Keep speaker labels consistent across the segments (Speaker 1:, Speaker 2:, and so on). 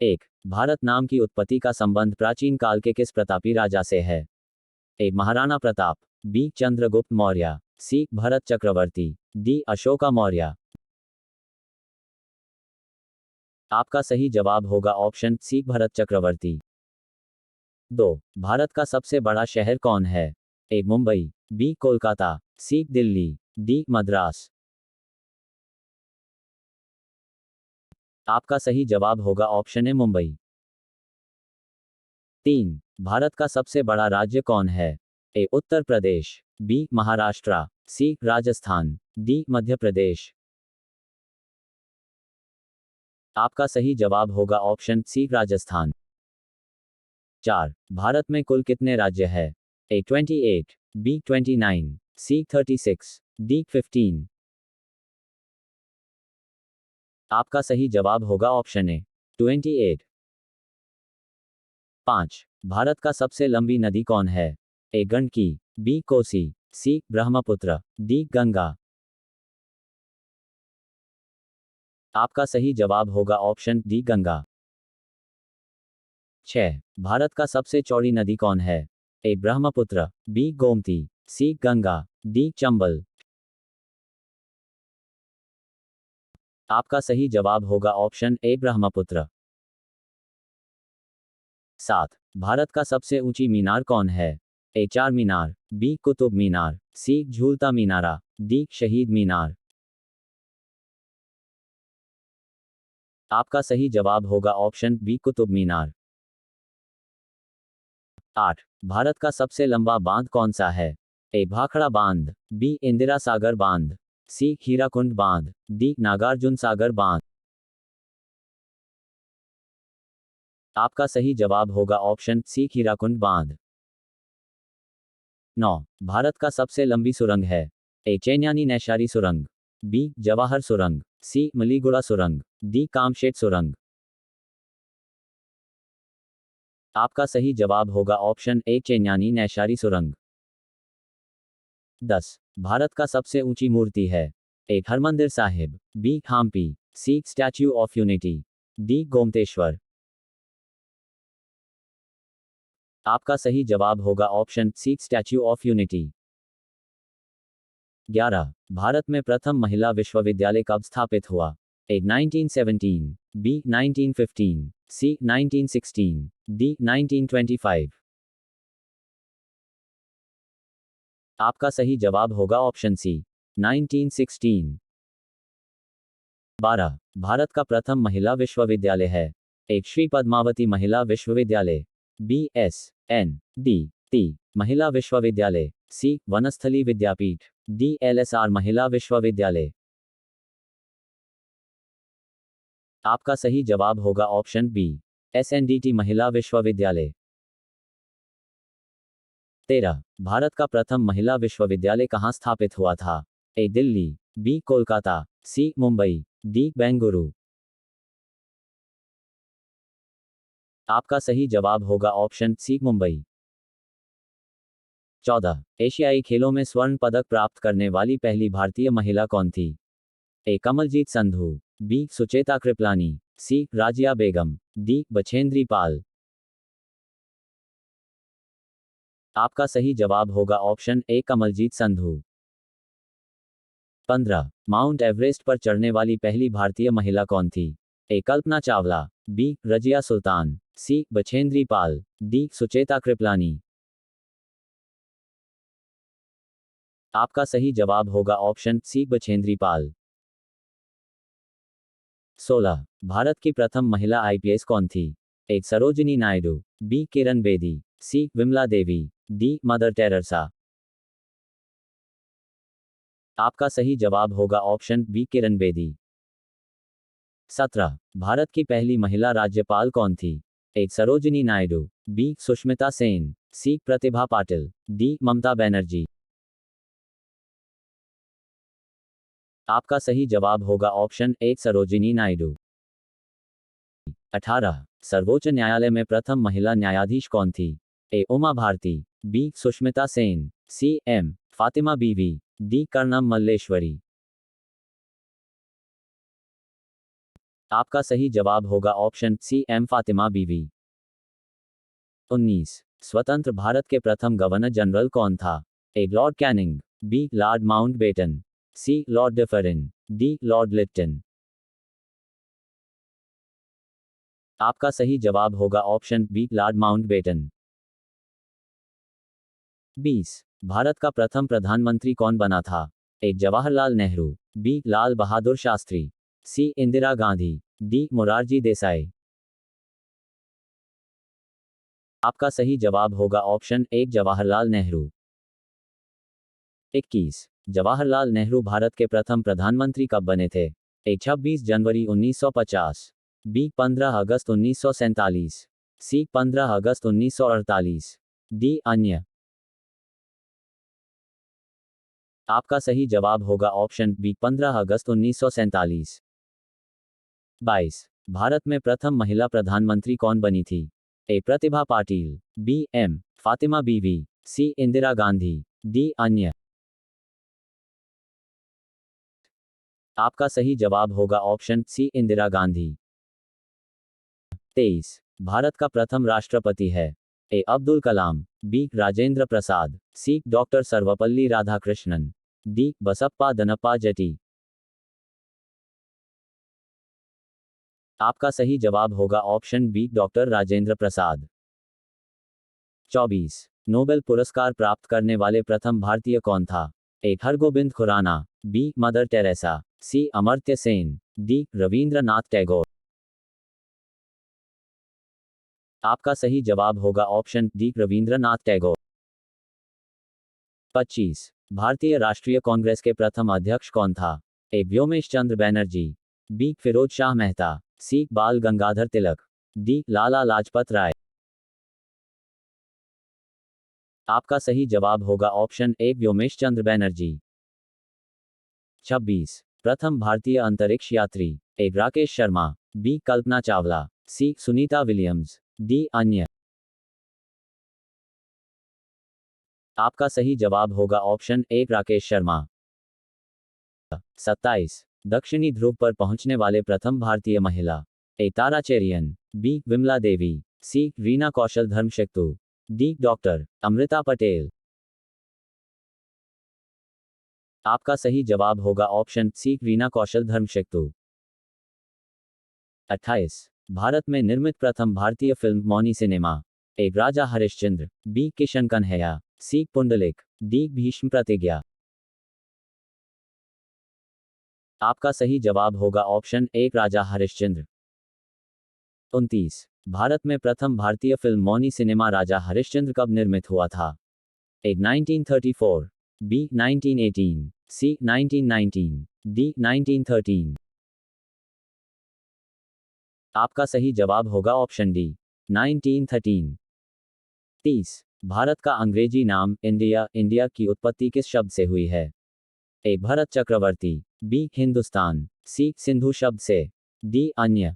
Speaker 1: एक, भारत नाम की उत्पत्ति का संबंध प्राचीन काल के किस प्रतापी राजा से है? ए, महाराणा प्रताप, बी, चंद्रगुप्त मौर्य, सी, भरत चक्रवर्ती, डी, अशोका मौर्य। आपका सही जवाब होगा ऑप्शन सी, भरत चक्रवर्ती। 2, भारत का सबसे बड़ा शहर कौन है? ए, मुंबई, बी, कोलकाता, सी, दिल्ली, डी, मद्रास। आपका सही जवाब होगा ऑप्शन ए, मुंबई। 3, भारत का सबसे बड़ा राज्य कौन है? ए, उत्तर प्रदेश, बी, महाराष्ट्र, सी, राजस्थान, डी, मध्य प्रदेश। आपका सही जवाब होगा ऑप्शन सी, राजस्थान। 4, भारत में कुल कितने राज्य है? ए, 28, बी, 29, सी, 36, डी, 15। आपका सही जवाब होगा ऑप्शन ए, 28। 5, भारत का सबसे लंबी नदी कौन है? ए, गंडकी, बी, कोसी, सी, ब्रह्मपुत्र, डी, गंगा। आपका सही जवाब होगा ऑप्शन डी, गंगा। 6, भारत का सबसे चौड़ी नदी कौन है? ए, ब्रह्मपुत्र, बी, गोमती, सी, गंगा, डी, चंबल। आपका सही जवाब होगा ऑप्शन ए, ब्रह्मपुत्र। 7, भारत का सबसे ऊंची मीनार कौन है? ए, चार मीनार, बी, कुतुब मीनार, सी, झूलता मीनारा, डी, शहीद मीनार। आपका सही जवाब होगा ऑप्शन बी, कुतुब मीनार। 8, भारत का सबसे लंबा बांध कौन सा है? ए, भाखड़ा बांध, बी, इंदिरा सागर बांध, सी, हीराकुंड बांध, डी, नागार्जुन सागर बांध। आपका सही जवाब होगा ऑप्शन सी, हीराकुंड बांध। 9, भारत का सबसे लंबी सुरंग है? ए, चैन्यानी नैशारी सुरंग, बी, जवाहर सुरंग, सी, मलीगुड़ा सुरंग, डी, कामशेट सुरंग। आपका सही जवाब होगा ऑप्शन ए, चैन्यानी नैशारी सुरंग। 10, भारत का सबसे ऊंची मूर्ति है? A, Harmandir Sahib, B, Hampi, C, Statue of Unity, D, Gomateshwar. आपका सही जवाब होगा option C, Statue of Unity. 11, भारत में प्रथम महिला विश्वविद्यालय कब स्थापित हुआ? A, 1917, B, 1915, C, 1916, D, 1925। आपका सही जवाब होगा ऑप्शन सी, 1916। 12, भारत का प्रथम महिला विश्वविद्यालय है? एक, श्री पद्मावती महिला विश्वविद्यालय, B, S, N, D, T, महिला विश्वविद्यालय, C, Vanasthali Vidyapith, D, LSR महिला विश्वविद्यालय। आपका सही जवाब होगा ऑप्शन बी, SNDT महिला विश्वविद्यालय। 13, भारत का प्रथम महिला विश्वविद्यालय कहाँ स्थापित हुआ था? ए, दिल्ली, बी, कोलकाता, सी, मुंबई, डी, बेंगलुरु। आपका सही जवाब होगा ऑप्शन सी, मुंबई। 14, एशियाई खेलों में स्वर्ण पदक प्राप्त करने वाली पहली भारतीय महिला कौन थी? A, Kamaljeet Sandhu, B, Sucheta Kripalani, C, Razia Begum, D, Bachendri Pal. आपका सही जवाब होगा option A, Kamaljeet Sandhu. 15, Mount Everest पर चढ़ने वाली पहली भारतीय महिला कौन थी? A, Kalpana Chawla, B, Razia Sultan, C, Bachendri Pal, D, Sucheta Kripalani. आपका सही जवाब होगा ऑप्शन सी, बछेंद्री पाल। 16, भारत की प्रथम महिला IPS कौन थी? A, Sarojini Naidu, B, Kiran Bedi, C, Vimla Devi, D, Mother Teresa. आपका सही जवाब होगा ऑप्शन बी, किरण बेदी। 17, भारत की पहली महिला राज्यपाल कौन थी? A, Sarojini Naidu, B, Sushmita Sen, C, Pratibha Patil, D, Mamata Banerjee. आपका सही जवाब होगा ऑप्शन ए, सरोजिनी नायडू। 18, सर्वोच्च न्यायालय में प्रथम महिला न्यायाधीश कौन थी? ए, उमा भारती, बी, सुष्मिता सेन, सी, एम, फातिमा बीवी, डी, कर्णम मल्लेश्वरी। आपका सही जवाब होगा ऑप्शन सी एम फातिमा बीवी। 19 स्वतंत्र भारत के प्रथम गवर्नर जनरल कौन था? A Lord Canning, B Lord Mountbatten, C Lord Dufferin, D Lord Lipton. आपका सही जवाब होगा ऑप्शन बी लॉर्ड माउंटबेटन। 20 भारत का प्रथम प्रधानमंत्री कौन बना था? A Jawaharlal Nehru, B Lal Bahadur Shastri, C Indira Gandhi, D Morarji Desai. आपका सही जवाब होगा ऑप्शन एक जवाहरलाल नेहरू। 21 जवाहरलाल नेहरू भारत के प्रथम प्रधानमंत्री कब बने थे? ए 26 जनवरी 1950, बी 15 अगस्त 1947, सी 15 अगस्त 1948, डी अन्य। आपका सही जवाब होगा ऑप्शन बी 15 अगस्त 1947। 22 भारत में प्रथम महिला प्रधानमंत्री कौन बनी थी? ए प्रतिभा पाटिल, बी एम फातिमा बीवी, सी इंदिरा गांधी, डी अन्य। आपका सही जवाब होगा ऑप्शन सी इंदिरा गांधी। 23 भारत का प्रथम राष्ट्रपति है? A Abdul Kalam, B Rajendra Prasad, C doctor Sarvepalli Radhakrishnan, D Basappa Danappa Jatti. आपका सही जवाब होगा option B doctor Rajendra Prasad. 24 Nobel पुरस्कार प्राप्त करने वाले प्रथम भारतीय कौन था? A Hargobind Khorana, B Mother Teresa, C Amartya Sen, D Rabindranath Tagore. आपका सही जवाब होगा ऑप्शन डी रविंद्रनाथ टैगोर। 25 भारतीय राष्ट्रीय कांग्रेस के प्रथम अध्यक्ष कौन था? ए व्योमेश चंद्र बैनर्जी, बी फिरोज शाह मेहता, सी बाल गंगाधर तिलक, डी लाला लाजपत राय। आपका सही जवाब होगा ऑप्शन ए व्योमेश चंद्र बैनर्जी। 26 प्रथम भारतीय अंतरिक्ष यात्री? ए राकेश शर्मा, बी कल्पना चावला, सी सुनीता विलियम्स, डी अन्य। आपका सही जवाब होगा ऑप्शन ए राकेश शर्मा। 27 दक्षिणी ध्रुव पर पहुंचने वाले प्रथम भारतीय महिला? ए तारा चेरियन, बी विमला देवी, सी रीना कौशल धर्मशक्तु, डी डॉक्टर अमृता पटेल। आपका सही जवाब होगा ऑप्शन सी रीना कौशल धर्मशक्तु। 28 भारत में निर्मित प्रथम भारतीय फिल्म मौनी सिनेमा? ए राजा हरिश्चंद्र, बी किशन कन्हैया, सी पुंडलिक, डी भीष्म प्रतिज्ञा। आपका सही जवाब होगा ऑप्शन एक राजा हरिश्चंद्र। 29 भारत में प्रथम भारतीय फिल्म मौनी सिनेमा राजा हरिश्चंद्र कब निर्मित हुआ था? ए 1934, बी 1918, सी 1919, डी 1913। आपका सही जवाब होगा ऑप्शन डी 1913। 30 भारत का अंग्रेजी नाम इंडिया की उत्पत्ति किस शब्द से हुई है? ए भरत चक्रवर्ती, बी हिंदुस्तान, सी सिंधु शब्द से, डी अन्य।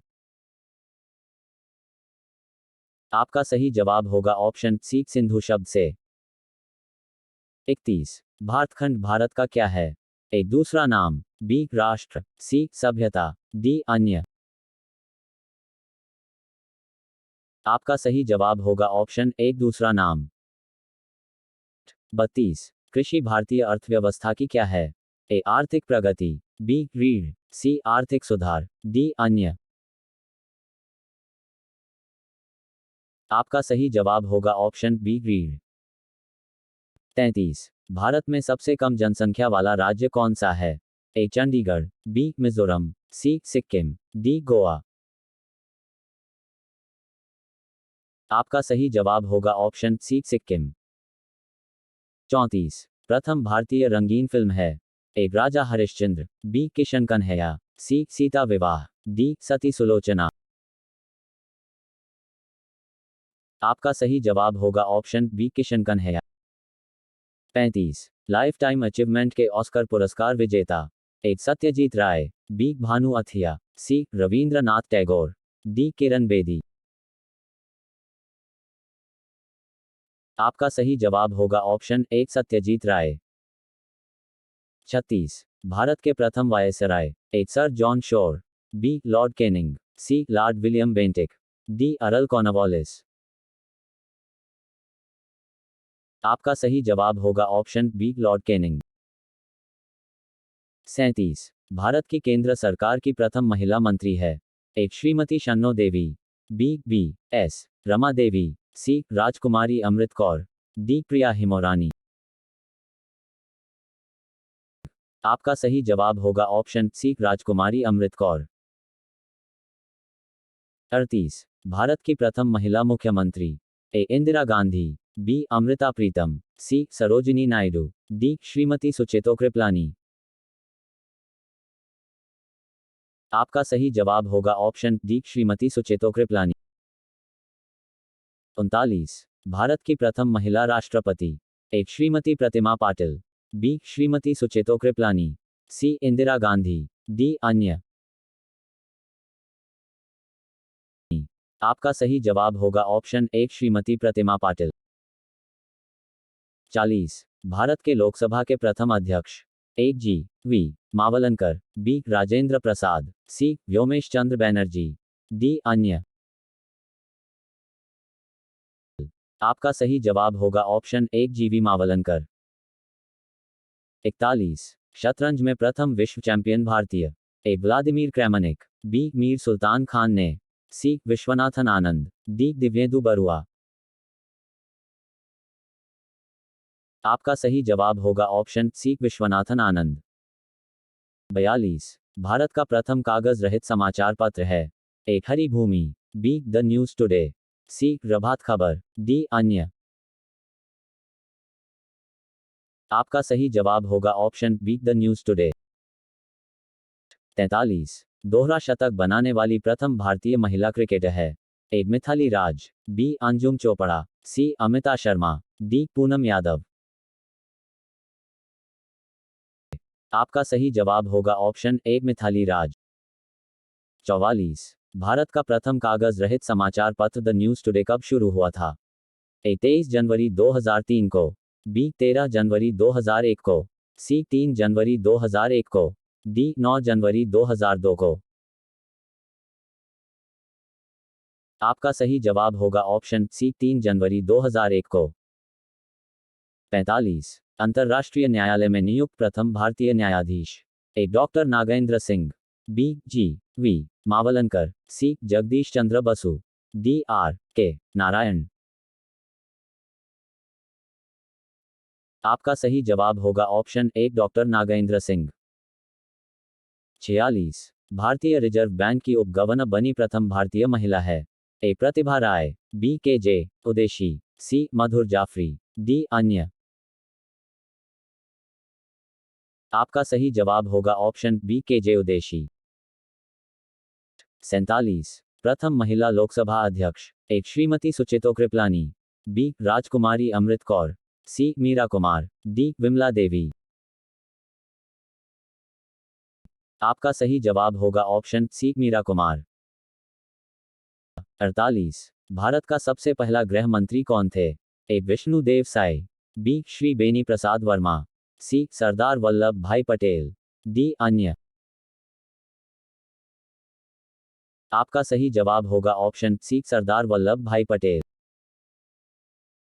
Speaker 1: आपका सही जवाब होगा ऑप्शन सी सिंधु शब्द से। 31 भारतखंड भारत का क्या है? ए दूसरा नाम, बी राष्ट्र, सी सभ्यता, डी अन्य। आपका सही जवाब होगा ऑप्शन एक दूसरा नाम। 32 कृषि भारतीय अर्थव्यवस्था की क्या है? ए आर्थिक प्रगति, बी रीढ़, सी आर्थिक सुधार, डी अन्य। आपका सही जवाब होगा ऑप्शन बी रीढ़। 33 भारत में सबसे कम जनसंख्या वाला राज्य कौन सा है? ए चंडीगढ़, बी मिजोरम, सी सिक्किम, डी गोवा। आपका सही जवाब होगा ऑप्शन सी सिक्किम। 34 प्रथम भारतीय रंगीन फिल्म है? A Raja Harishchandra, B Kishan Kanhaiya, C Sita Vivah, D Sati Sulochana. आपका सही जवाब होगा option B Kishan Kanhaiya. 35 life time achievement के ऑस्कर पुरस्कार विजेता? A Satyajit Ray, B Bhanu Athaiya, C Rabindranath Tagore, D Kiran Bedi. आपका सही जवाब होगा ऑप्शन एक सत्यजीत राय। 36 भारत के प्रथम viceroy? A Sir John Shore, B Lord Canning, C Lord William Bentinck, D Earl Cornwallis. आपका सही जवाब होगा ऑप्शन बी लॉर्ड कैनिंग। 37 भारत की केंद्र सरकार की प्रथम महिला मंत्री है। एक श्रीमती शन्नो देवी, बी एस रमा देवी, सी राजकुमारी अमृत कौर, डी प्रिया हिमोरानी। आपका सही जवाब होगा ऑप्शन सी राजकुमारी अमृत कौर। 38 भारत की प्रथम महिला मुख्यमंत्री। ए इंदिरा गांधी, बी अमृता प्रीतम, सी सरोजिनी नायडू, डी श्रीमती सुचेतो कृपलानी। आपका सही जवाब होगा ऑप्शन डी श्रीमती सुचेतो कृपलानी। 39 भारत की प्रथम महिला राष्ट्रपति। एक श्रीमती प्रतिमा पाटिल, बी श्रीमती सुचेतो कृपलानी, सी इंदिरा गांधी, डी अन्य। आपका सही जवाब होगा ऑप्शन एक श्रीमती प्रतिमा पाटिल। 40 भारत के लोकसभा के प्रथम अध्यक्ष। A G V Mavalankar, B Rajendra Prasad, C Vyomesh Chandra Banerjee, D अन्य। आपका सही जवाब होगा ऑप्शन एक जीवी मावलंकर। 41 शतरंज में प्रथम विश्व चैंपियन भारतीय। ए Vladimir Kramnik, B Mir Sultan Khan ने, सी विश्वनाथन आनंद, डी दिव्येंदु बरुआ। आपका सही जवाब होगा ऑप्शन सी विश्वनाथन आनंद। 42 भारत का प्रथम कागज रहित समाचार पत्र है। ए हरी भूमि, be the news today, C Prabhat Khabar, D अन्य। आपका सही जवाब होगा option be the news today. 43 दोहरा शतक बनाने वाली प्रथम भारतीय महिला क्रिकेटर है। ए मिथाली राज, बी अंजुम चोपड़ा, सी अमिता शर्मा, डी पूनम यादव। आपका सही जवाब होगा ऑप्शन एक मिथाली राज। 44 भारत का प्रथम कागज रहित समाचार पत्र द न्यूज टुडे कब शुरू हुआ था। ए 23 जनवरी 2003 को, बी 13 जनवरी 2001 को, सी 3 जनवरी 2001 को, डी 9 जनवरी 2002 को। आपका सही जवाब होगा ऑप्शन सी 3 जनवरी 2001 को। 45 अंतर्राष्ट्रीय न्यायालय में नियुक्त प्रथम भारतीय न्यायाधीश। A doctor Nagendra Singh, B G V Mavalankar, C Jagdish Chandra Bose, D R K Narayan. आपका सही जवाब होगा ऑप्शन एक डॉक्टर नागेंद्र सिंह। 46 भारतीय रिजर्व बैंक की उप गवर्नर बनी प्रथम भारतीय महिला है। ए प्रतिभा राय, बी के जे उदेशी, सी मधुर जाफरी, डी अन्य। आपका सही जवाब होगा ऑप्शन बी के जे उदेशी। 47 प्रथम महिला लोकसभा अध्यक्ष। एक श्रीमती सुचेतो कृपलानी, बी राजकुमारी अमृत कौर, सी मीरा कुमार, डी विमला देवी। आपका सही जवाब होगा ऑप्शन सी मीरा कुमार। 48 भारत का सबसे पहला गृह मंत्री कौन थे। ए विष्णु देव साय, बी श्री बेनी प्रसाद वर्मा, सी सरदार वल्लभ भाई पटेल, डी अन्य। आपका सही जवाब होगा ऑप्शन सी सरदार वल्लभ भाई पटेल।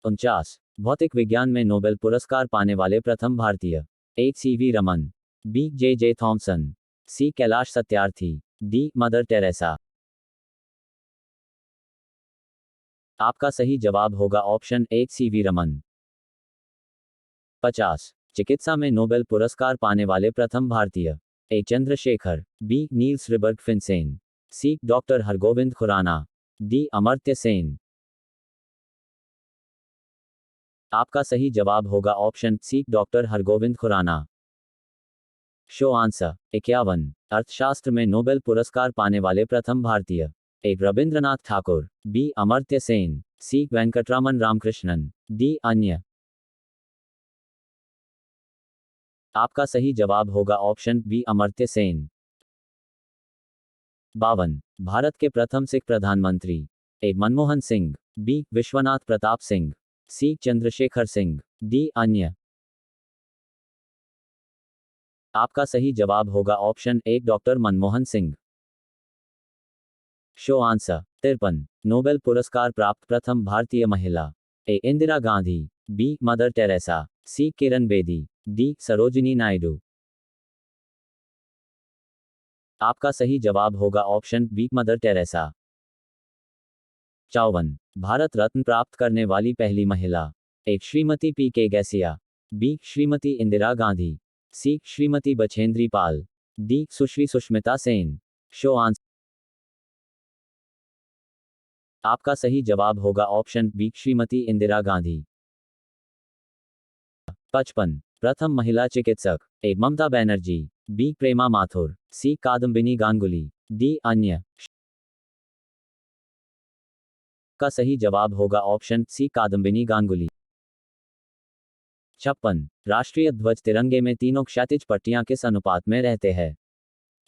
Speaker 1: 49 भौतिक विज्ञान में नोबेल पुरस्कार पाने वाले प्रथम भारतीय। A CV Raman, B J Thomson, C Kailash Satyarthi, D Mother Teresa. आपका सही जवाब होगा ऑप्शन एक सीवी रमन। 50 चिकित्सा में नोबेल पुरस्कार पाने वाले प्रथम भारतीय। A Chandrasekhar, B Niels Ryberg Finsen, C doctor Hargobind Khorana, D Amartya Sen. आपका सही जवाब होगा option C doctor Hargobind Khorana. Show answer 51 अर्थशास्त्र में नोबेल पुरस्कार पाने वाले प्रथम भारतीय। A Rabindranath Thakur, B Amartya Sen, C Venkatraman Ramakrishnan, D अन्य। आपका सही जवाब होगा ऑप्शन बी अमर्त्य सेन। 52 भारत के प्रथम सिख प्रधानमंत्री। A Manmohan Singh, B Vishwanath Pratap Singh, C Chandrashekhar Singh, D अन्य। आपका सही जवाब होगा ऑप्शन एक doctor Manmohan Singh. Show answer 53। Nobel पुरस्कार प्राप्त प्रथम भारतीय महिला। A Indira Gandhi, B Mother Teresa, C Kiran Bedi, D Sarojini Naidu. आपका सही जवाब होगा option B Mother Teresa. 54। Bharat Ratna प्राप्त करने वाली पहली महिला। ए श्रीमती पी के गैसिया, B Shrimati Indira Gandhi, C Shrimati Bachendri Pal, D Sushri Sushmita Sen. Show answer. आपका सही जवाब होगा ऑप्शन बी श्रीमती इंदिरा गांधी। 55। प्रथम महिला चिकित्सक। ए ममता बनर्जी, बी प्रेमा माथुर, सी कादम्बिनी गांगुली, डी अन्य। का सही जवाब होगा ऑप्शन सी कादम्बिनी गांगुली। 56। राष्ट्रीय ध्वज तिरंगे में तीनों क्षैतिज पट्टियां किस अनुपात में रहते हैं?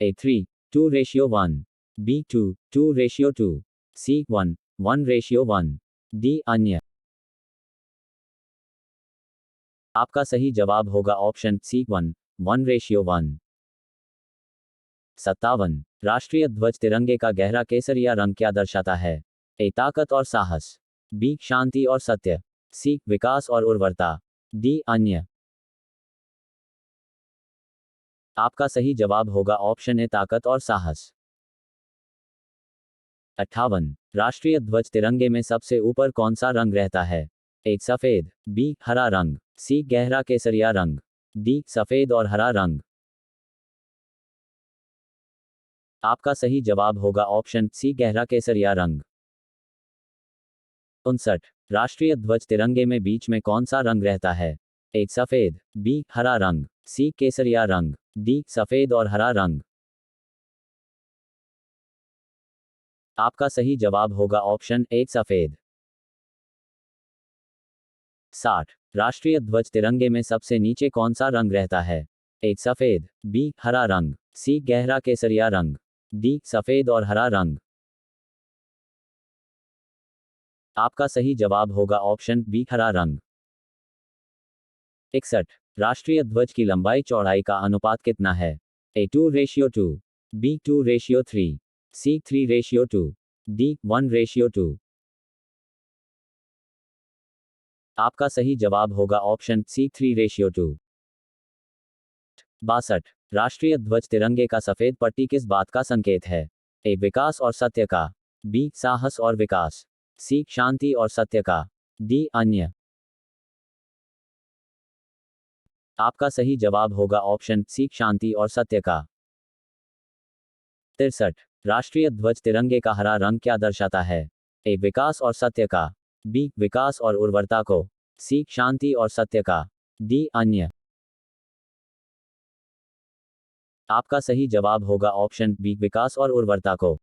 Speaker 1: ए 3:2:1, बी 2:2:2, सी 1:1:1, डी अन्य। आपका सही जवाब होगा ऑप्शन सी 1:1:1। 57। राष्ट्रीय ध्वज तिरंगे का गहरा केसरिया रंग क्या दर्शाता है? ए ताकत और साहस, बी शांति और सत्य, सी विकास और उर्वरता, डी अन्य। आपका सही जवाब होगा ऑप्शन ए ताकत और साहस। 58। राष्ट्रीय ध्वज तिरंगे में सबसे ऊपर कौन सा रंग रहता है? ए सफेद, बी हरा रंग, सी गहरा केसरिया रंग, डी सफेद और हरा रंग। आपका सही जवाब होगा ऑप्शन सी गहरा केसरिया रंग। 59। राष्ट्रीय ध्वज तिरंगे में बीच में कौन सा रंग रहता है? ए सफेद, बी हरा रंग, सी केसरिया रंग, डी सफेद और हरा रंग। आपका सही जवाब होगा ऑप्शन ए सफेद। 60। राष्ट्रीय ध्वज तिरंगे में सबसे नीचे कौन सा रंग रहता है? ए सफेद, बी हरा रंग, सी गहरा केसरिया रंग, डी सफेद और हरा रंग। आपका सही जवाब होगा ऑप्शन बी हरा रंग। 61। राष्ट्रीय ध्वज की लंबाई चौड़ाई का अनुपात कितना है? ए 2:2, बी 2:3, सी 3:2, डी 1:2। आपका सही जवाब होगा ऑप्शन सी 3:2। 62। राष्ट्रीय ध्वज तिरंगे का सफेद पट्टी किस बात का संकेत है? ए विकास और सत्य का, बी साहस और विकास, सी शांति और सत्य का, डी अन्य। आपका सही जवाब होगा ऑप्शन सी शांति और सत्य का। 63। राष्ट्रीय ध्वज तिरंगे का हरा रंग क्या दर्शाता है? ए विकास और सत्य का, बी विकास और उर्वरता को, सी शांति और सत्य का, डी अन्य। आपका सही जवाब होगा ऑप्शन बी विकास और उर्वरता को।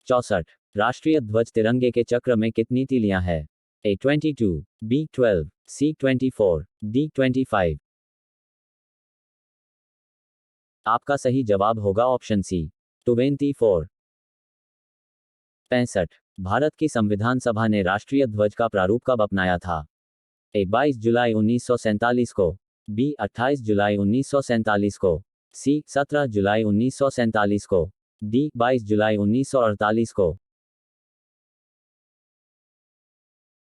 Speaker 1: 64। राष्ट्रीय ध्वज तिरंगे के चक्र में कितनी तीलियां हैं? ए 22, बी 12, सी 24, डी 25। आपका सही जवाब होगा ऑप्शन सी 24। 65। भारत की संविधान सभा ने राष्ट्रीय ध्वज का प्रारूप कब अपनाया था? ए 22 जुलाई 1947 को, बी 28 जुलाई 1947 को, सी 17 जुलाई 1947 को, डी 22 जुलाई 1948 को।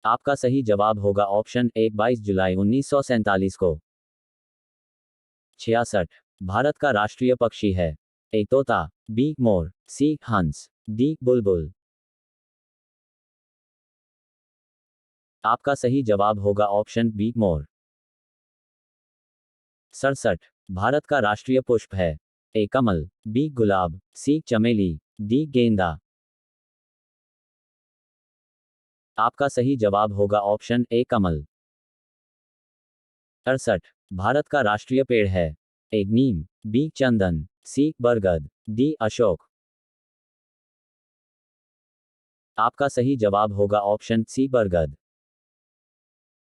Speaker 1: आपका सही जवाब होगा ऑप्शन ए 22 जुलाई 1947 को। 66। भारत का राष्ट्रीय पक्षी है? ए तोता, बी मोर, सी हंस, डी बुलबुल। आपका सही जवाब होगा ऑप्शन बी मोर। 67। भारत का राष्ट्रीय पुष्प है? ए कमल, बी गुलाब, सी चमेली, डी गेंदा। आपका सही जवाब होगा ऑप्शन ए कमल। 68। भारत का राष्ट्रीय पेड़ है? ए नीम, बी चंदन, सी बरगद, डी अशोक। आपका सही जवाब होगा ऑप्शन सी बरगद।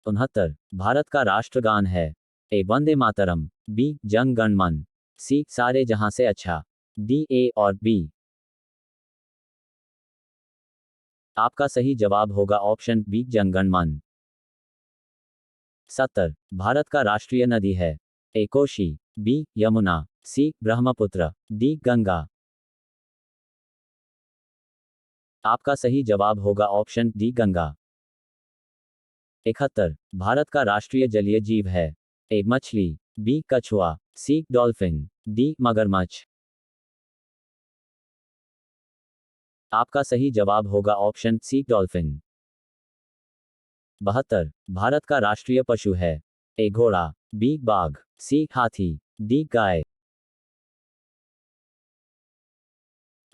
Speaker 1: 69। भारत का राष्ट्रगान है? ए वंदे मातरम, बी जन गण मन, सी सारे जहां से अच्छा, डी ए और बी। आपका सही जवाब होगा ऑप्शन बी जन गण मन। 70। भारत का राष्ट्रीय नदी है? ए कोशी, बी यमुना, सी ब्रह्मपुत्र, डी गंगा। आपका सही जवाब होगा ऑप्शन डी गंगा। 71, भारत का राष्ट्रीय जलीय जीव है। ए मछली, बी कछुआ, सी डॉल्फिन, डी मगरमच्छ। आपका सही जवाब होगा ऑप्शन सी डॉल्फिन। 72, भारत का राष्ट्रीय पशु है। ए घोड़ा, बी बाघ, सी हाथी, डी गाय।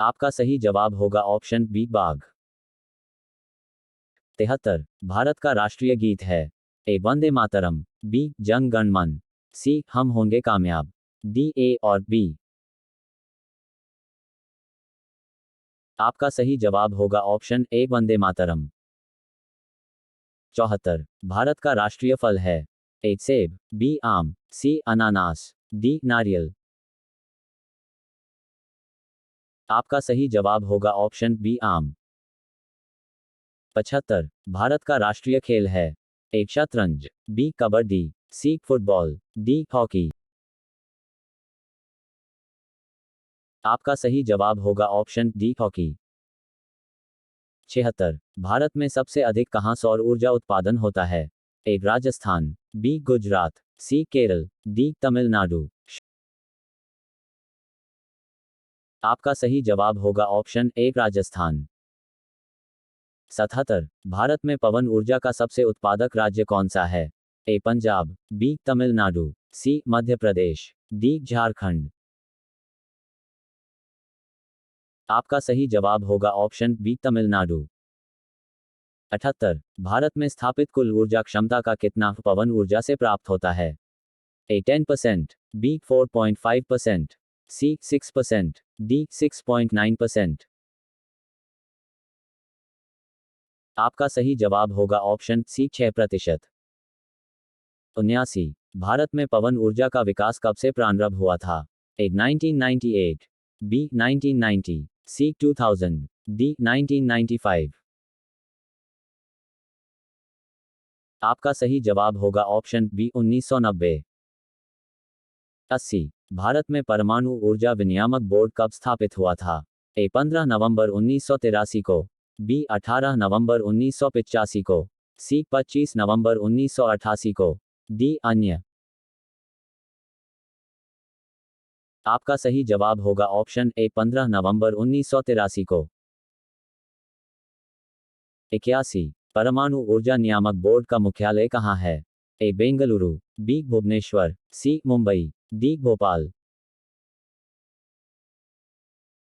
Speaker 1: आपका सही जवाब होगा ऑप्शन बी बाघ। 73, भारत का राष्ट्रीय गीत है। ए वंदे मातरम, बी जन गण मन, सी हम होंगे कामयाब, डी ए और बी। आपका सही जवाब होगा ऑप्शन ए वंदे मातरम। 74, भारत का राष्ट्रीय फल है। ए सेब, बी आम, सी अनानास, डी नारियल। आपका सही जवाब होगा ऑप्शन बी आम। 75, भारत का राष्ट्रीय खेल है। ए शतरंज, B kabaddi, C football, D hockey. आपका सही जवाब होगा ऑप्शन डी हॉकी। 76, भारत में सबसे अधिक कहाँ सौर ऊर्जा उत्पादन होता है। ए राजस्थान, बी गुजरात, सी केरल, डी तमिलनाडु। आपका सही जवाब होगा ऑप्शन ए राजस्थान। 77, भारत में पवन ऊर्जा का सबसे उत्पादक राज्य कौन सा है। ए पंजाब, बी तमिलनाडु, सी मध्य प्रदेश, डी झारखंड। आपका सही जवाब होगा ऑप्शन बी तमिलनाडु। 78, भारत में स्थापित कुल ऊर्जा क्षमता का कितना पवन ऊर्जा से प्राप्त होता है। ए 10%, बी 4.5%, सी 6%, डी 6.9%। आपका सही जवाब होगा ऑप्शन सी 6%। 79, भारत में पवन ऊर्जा का विकास कब से प्रारंभ हुआ था। ए 1998, बी 1990, सी 2000, डी 1995। आपका सही जवाब होगा ऑप्शन बी 1990। 80, भारत में परमाणु ऊर्जा विनियामक बोर्ड कब स्थापित हुआ था। ए 15 नवंबर 1983 को, बी 18 नवंबर 1985 को, सी 25 नवंबर 1988 को, डी अन्य। आपका सही जवाब होगा ऑप्शन ए 15 नवंबर 1983 को। 81, परमाणु ऊर्जा नियामक बोर्ड का मुख्यालय कहाँ है। ए बेंगलुरु, बी भुवनेश्वर, सी मुंबई, डी भोपाल।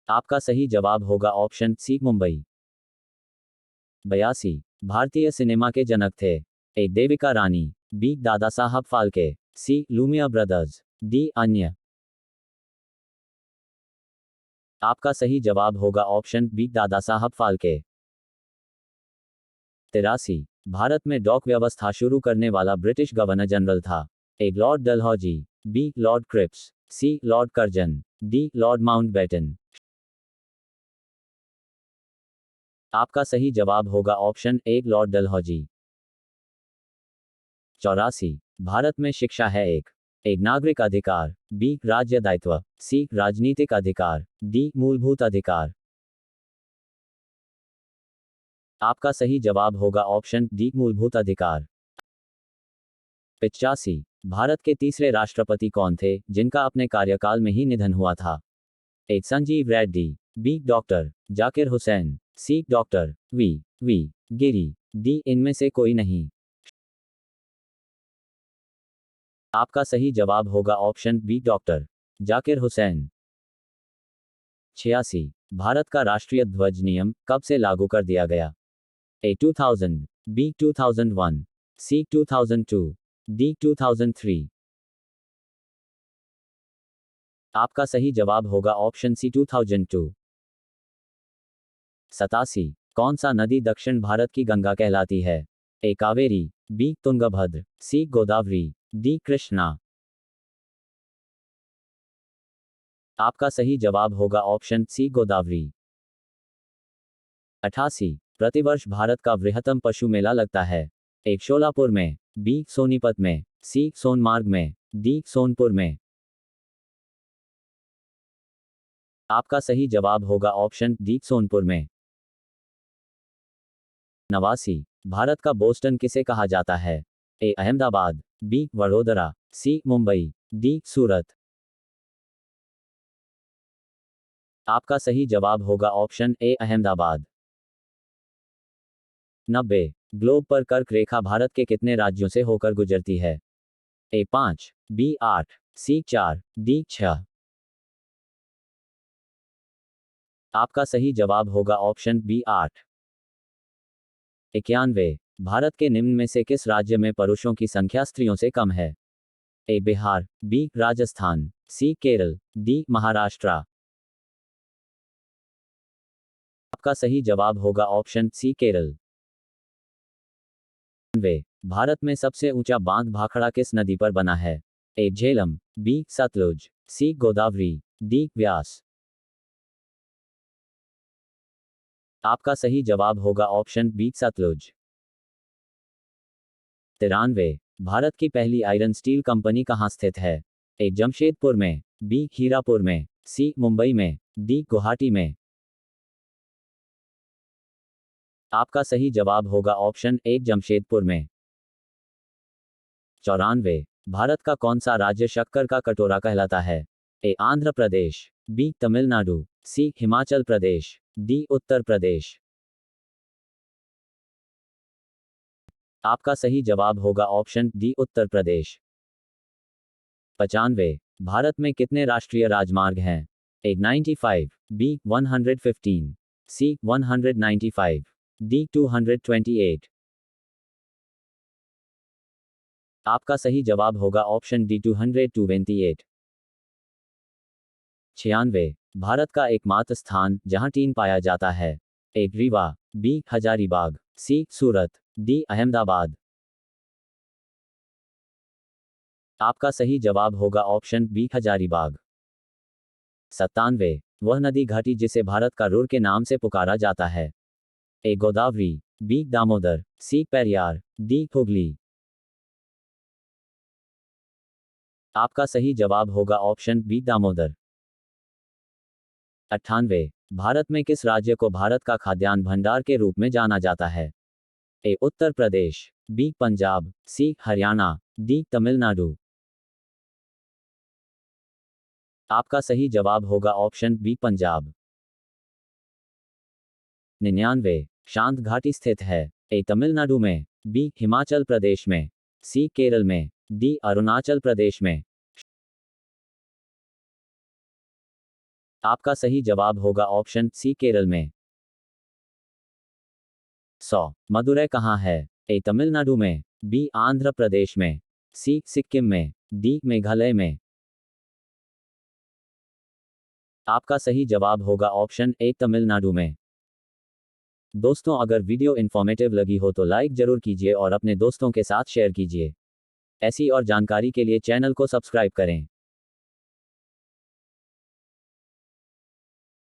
Speaker 1: आपका सही जवाब होगा ऑप्शन सी मुंबई। 82, भारतीय सिनेमा के जनक थे। ए देविका रानी, बी दादा साहब फाल्के, सी लूमिया ब्रदर्स, डी अन्य। आपका सही जवाब होगा ऑप्शन बी दादा साहब फाल्के। 83, भारत में डॉक व्यवस्था शुरू करने वाला ब्रिटिश गवर्नर जनरल था। A Lord Dalhousie, B Lord Cripps, C Lord Curzon, D Lord Mountbatten. आपका सही जवाब होगा option A Lord Dalhousie. 84, Bharat में शिक्षा है एक नागरिक अधिकार, बी राज्य दायित्व, सी राजनीतिक अधिकार, डी मूलभूत अधिकार। आपका सही जवाब होगा ऑप्शन डी मूलभूत अधिकार। 85, भारत के तीसरे राष्ट्रपति कौन थे जिनका अपने कार्यकाल में ही निधन हुआ था। A Sanjeev Reddy, B doctor Zakir Hussain, C doctor V Giri, D इनमें से कोई नहीं। आपका सही जवाब होगा option B doctor Zakir Hussain. 86, Bharat का राष्ट्रीय ध्वज नियम कब से लागू कर दिया गया। ए 2000, बी 2001, सी 2002, डी 2003। आपका सही जवाब होगा ऑप्शन सी 2002। 87, कौन सा नदी दक्षिण भारत की गंगा कहलाती है। ए कावेरी, बी तुंगभद्र, सी गोदावरी, डी कृष्णा। आपका सही जवाब होगा ऑप्शन सी गोदावरी। 88, प्रतिवर्ष भारत का बृहत्तम पशु मेला लगता है। ए शोलापुर में, बी सोनीपत में, सी सोनमार्ग में, डी सोनपुर में। आपका सही जवाब होगा ऑप्शन डी सोनपुर में। 89 भारत का बोस्टन किसे कहा जाता है? ए अहमदाबाद, बी वडोदरा, सी मुंबई, डी सूरत। आपका सही जवाब होगा ऑप्शन ए अहमदाबाद। 90 ग्लोब पर कर्क रेखा भारत के कितने राज्यों से होकर गुजरती है? ए 5, बी 8, सी 4, डी 6। आपका सही जवाब होगा ऑप्शन बी 8। 91 भारत के निम्न में से किस राज्य में पुरुषों की संख्या स्त्रियों से कम है? ए बिहार, बी राजस्थान, सी केरल, डी महाराष्ट्र। आपका सही जवाब होगा ऑप्शन सी केरल। भारत में सबसे ऊंचा बांध भाखड़ा किस नदी पर बना है? ए झेलम, बी सतलुज, सी गोदावरी, डी व्यास। आपका सही जवाब होगा ऑप्शन बी सतलुज। 93 भारत की पहली आयरन स्टील कंपनी कहाँ स्थित है? ए जमशेदपुर में, बी हीरापुर में, सी मुंबई में, डी गुवाहाटी में। आपका सही जवाब होगा ऑप्शन ए जमशेदपुर में। 94 भारत का कौन सा राज्य शक्कर का कटोरा कहलाता है? ए आंध्र प्रदेश, बी तमिलनाडु, सी हिमाचल प्रदेश, डी उत्तर प्रदेश। आपका सही जवाब होगा ऑप्शन डी उत्तर प्रदेश। 95 भारत में कितने राष्ट्रीय राजमार्ग हैं? ए 95, बी 115, सी 195, डी 228। आपका सही जवाब होगा ऑप्शन डी 228। 96 भारत का एकमात्र स्थान जहां टीन पाया जाता है? ए रीवा, बी हजारीबाग, सी सूरत, डी अहमदाबाद। आपका सही जवाब होगा ऑप्शन बी हजारीबाग। 97 वह नदी घाटी जिसे भारत का रुर के नाम से पुकारा जाता है? ए गोदावरी, बी दामोदर, सी पेरियार, डी हुगली। आपका सही जवाब होगा ऑप्शन बी दामोदर। 98 भारत में किस राज्य को भारत का खाद्यान्न भंडार के रूप में जाना जाता है? ए उत्तर प्रदेश, बी पंजाब, सी हरियाणा, डी तमिलनाडु। आपका सही जवाब होगा ऑप्शन बी पंजाब। 99 शांत घाटी स्थित है? ए तमिलनाडु में, बी हिमाचल प्रदेश में, सी केरल में, डी अरुणाचल प्रदेश में। आपका सही जवाब होगा ऑप्शन सी केरल में। 100 मदुरै कहाँ है? ए तमिलनाडु में, बी आंध्र प्रदेश में, सी सिक्किम में, डी मेघालय में। आपका सही जवाब होगा ऑप्शन ए तमिलनाडु में। दोस्तों अगर वीडियो इन्फॉर्मेटिव लगी हो तो लाइक जरूर कीजिए और अपने दोस्तों के साथ शेयर कीजिए। ऐसी और जानकारी के लिए चैनल को सब्सक्राइब करें।